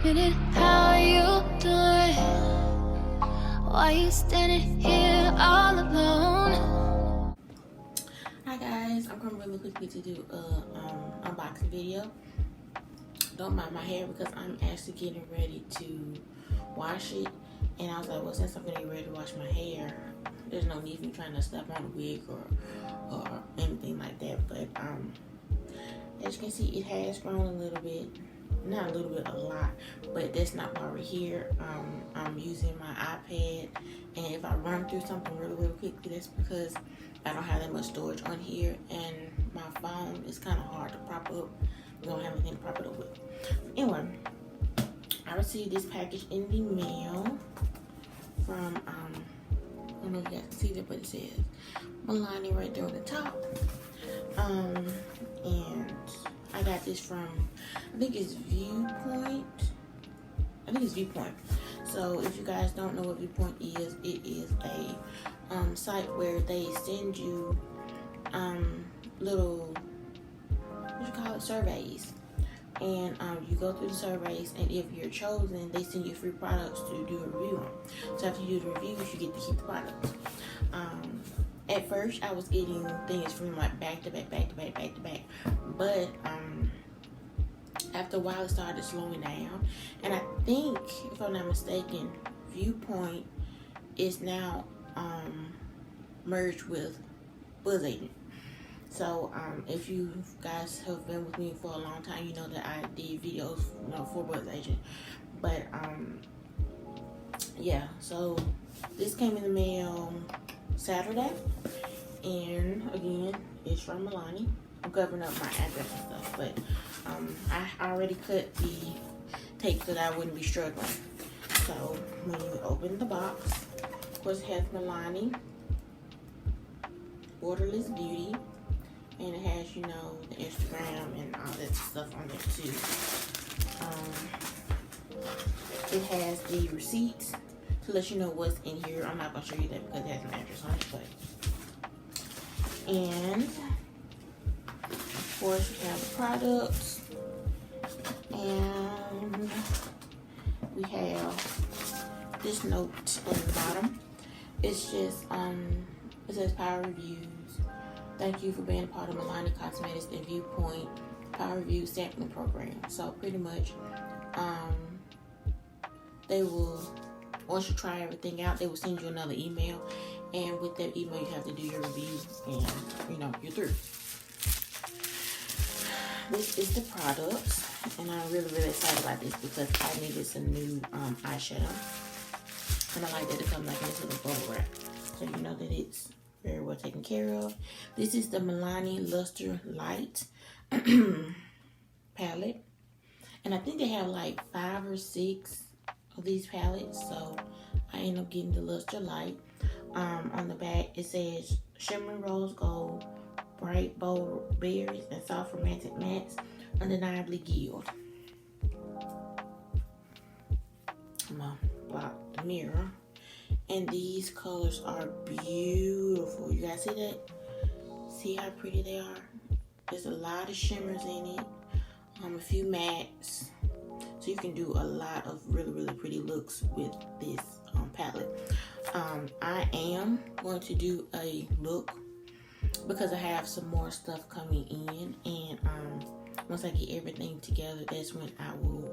minute, how you doing? Why you standing here all alone? Hi guys, I'm coming really quickly to do a unboxing video. Don't mind my hair because I'm actually getting ready to wash it, and I was like, well, since I'm getting ready to wash my hair, there's no need for me trying to slap on a wig or anything like that. But as you can see, it has grown a little bit. Not a little bit, a lot, but that's not why we're here. I'm using my iPad, and if I run through something really quickly, that's because I don't have that much storage on here, and my phone is kind of hard to prop up. We don't have anything to prop it up with. Anyway, I received this package in the mail from, I don't know if you guys can see that, but it says Milani right there on the top. And I got this from, I think it's Viewpoint. So if you guys don't know what Viewpoint is, it is a site where they send you little, what you call it, surveys. And you go through the surveys, and if you're chosen, they send you free products to do a review on. So after you do the reviews, you get to keep the products. At first, I was getting things from like back to back. But after a while, it started slowing down. And I think, if I'm not mistaken, Viewpoint is now merged with BuzzAgent. So if you guys have been with me for a long time, you know that I did videos, for BuzzAgent. But yeah, so this came in the mail Saturday, and again, it's from Milani. I'm covering up my address and stuff, but I already cut the tape so that I wouldn't be struggling. So when you open the box, of course, it has Milani, Borderless Beauty, and it has, the Instagram and all that stuff on there too. It has the receipts to let you know what's in here. I'm not gonna show you that because it has an address on it, but and of course we have the products, and we have this note on the bottom. It's just it says Power Reviews. Thank you for being a part of Milani Cosmetics and Viewpoint Power Review Sampling Program. So pretty much, they will, once you try everything out, they will send you another email, and with that email you have to do your review, and you're through. This is the products, and I'm really excited about this because I needed some new eyeshadow, and I like that it comes like in this little bubble wrap, so you know that it's very well taken care of. This is the Milani Luster Light palette, and I think they have like 5 or 6 of these palettes, so I end up getting the Luster Light. On the back it says Shimmering Rose Gold, Bright Bold Berries, and Soft Romantic Mattes, Undeniably Gild. I'm gonna block the mirror. And these colors are beautiful. You guys see that? See how pretty they are? There's a lot of shimmers in it. A few mattes. So you can do a lot of really pretty looks with this palette. I am going to do a look because I have some more stuff coming in. And once I get everything together, that's when I will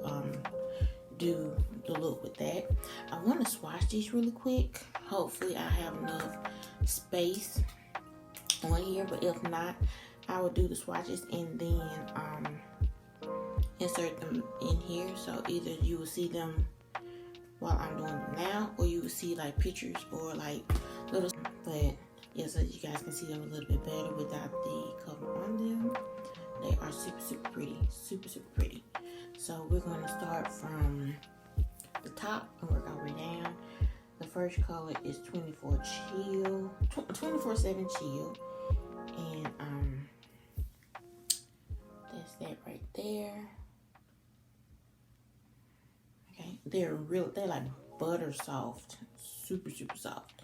do the look with that. I want to swatch these really quick. Hopefully I have enough space on here, but if not, I will do the swatches and then insert them in here. So either you will see them while I'm doing them now, or you will see like pictures or like little, but yeah, so you guys can see them a little bit better without the cover on them. They are super pretty, super pretty. So we're going to start from the top and work our way down. The first color is 24/7 Chill, and that's that right there. Okay, they're like butter soft, super soft.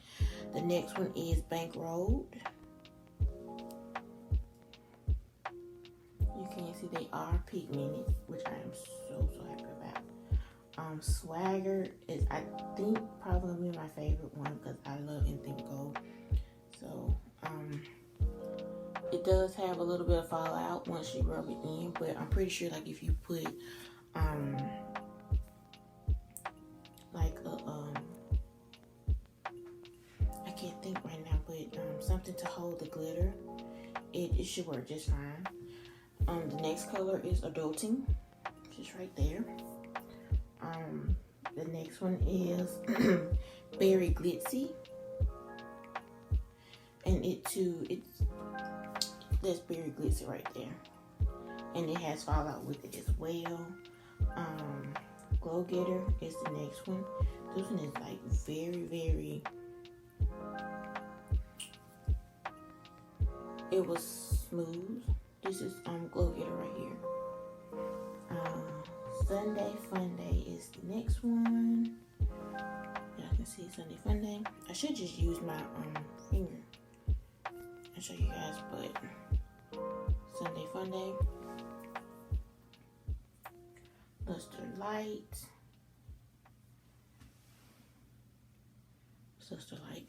The next one is Bank Road. You can see they are pigmented, which I am so happy about. Swagger is, I think, probably gonna be my favorite one because I love anything gold. So it does have a little bit of fallout once you rub it in, but I'm pretty sure like if you put like a I can't think right now, but something to hold the glitter, it should work just fine. The next color is Adulting, which is right there. The next one is Berry Glitzy, and that's Berry Glitzy right there, and it has fallout with it as well. Glow Getter is the next one. This one is like very, it was smooth. This is Glow Getter right here. Sunday Fun Day is the next one. Y'all can see Sunday Fun Day. I should just use my finger and show you guys, but Sunday Fun Day. Luster Light. Luster Light.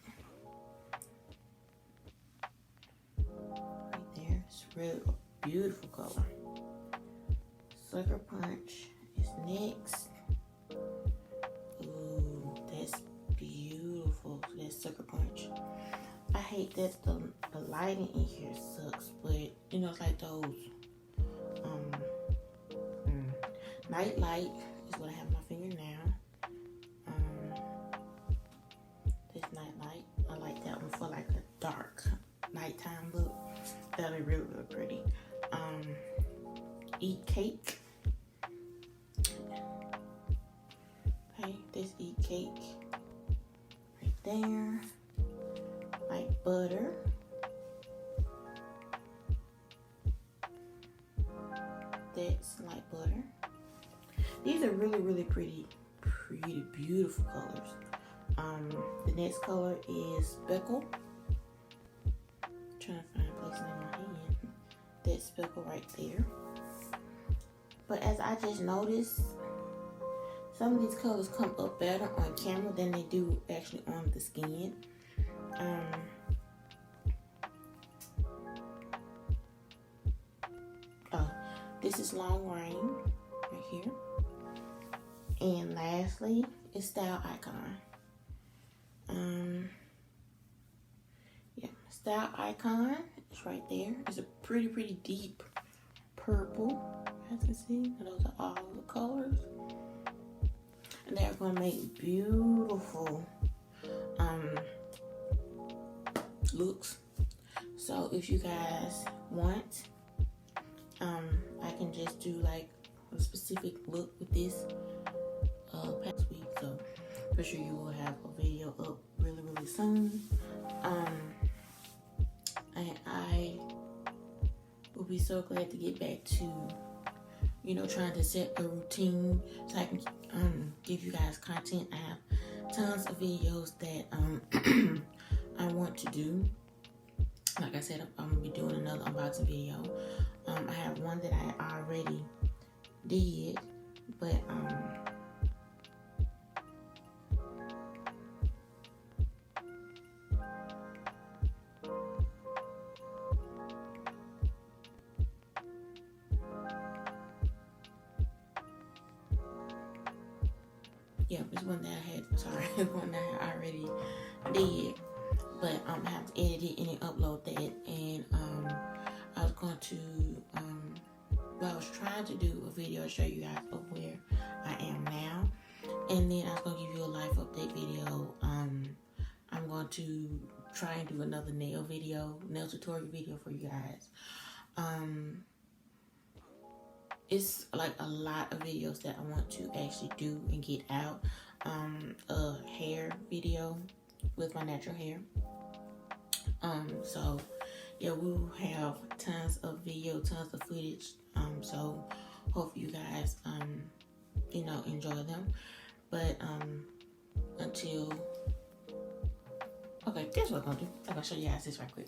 Right there. It's a really beautiful color. Sucker Punch is next. Ooh, that's beautiful. That's Sucker Punch. I hate that the lighting in here sucks, but you know, it's like those Night Light is what I have on my finger now. This Night Light, I like that one for like a dark nighttime look. That'll be really pretty. Eat Cake. Okay, this Eat Cake right there. Like Butter. That's Light Butter. These are really pretty, beautiful colors. The next color is Speckle. Trying to find a place in my hand. That Speckle right there. But as I just noticed, some of these colors come up better on camera than they do actually on the skin. This is Long Rain right here. And lastly is Style Icon. Style Icon is right there. It's a pretty deep purple. As you can see, those are all the colors. And they're gonna make beautiful looks. So if you guys want, I can just do like a specific look with this past week. So for sure you will have a video up really soon. And I will be so glad to get back to, you know, trying to set a routine so I can give you guys content. I have tons of videos that I want to do. Like I said, I'm gonna be doing another unboxing video. I have one that I already did, but yeah, it's one that I had. Sorry, one that I already did, but I have to edit it and then upload that. And I was going to I was trying to do a video to show you guys of where I am now, and then I was gonna give you a life update video. I'm going to try and do another nail tutorial video for you guys. It's like a lot of videos that I want to actually do and get out. A hair video with my natural hair. So yeah, we'll have tons of video, tons of footage. So hope you guys you know, enjoy them. But until okay, guess what I'm gonna do? I'm gonna show you guys this right quick.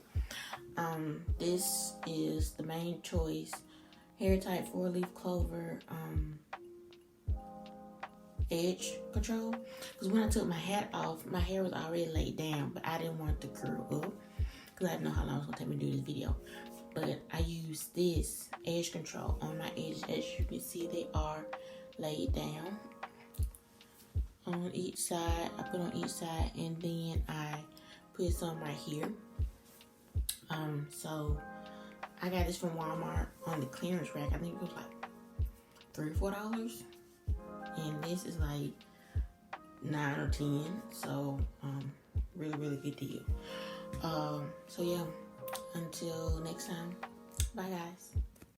This is the Main Choice Hair Type 4-Leaf Clover edge control. Because when I took my hat off, my hair was already laid down, but I didn't want it to curl up because I didn't know how long it was going to take me to do this video. But I used this edge control on my edges. As you can see, they are laid down on each side. I put on each side, and then I put some right here. So I got this from Walmart on the clearance rack. I think it was like $3 or $4, and this is like 9 or 10. So really good deal. So yeah, until next time, bye guys.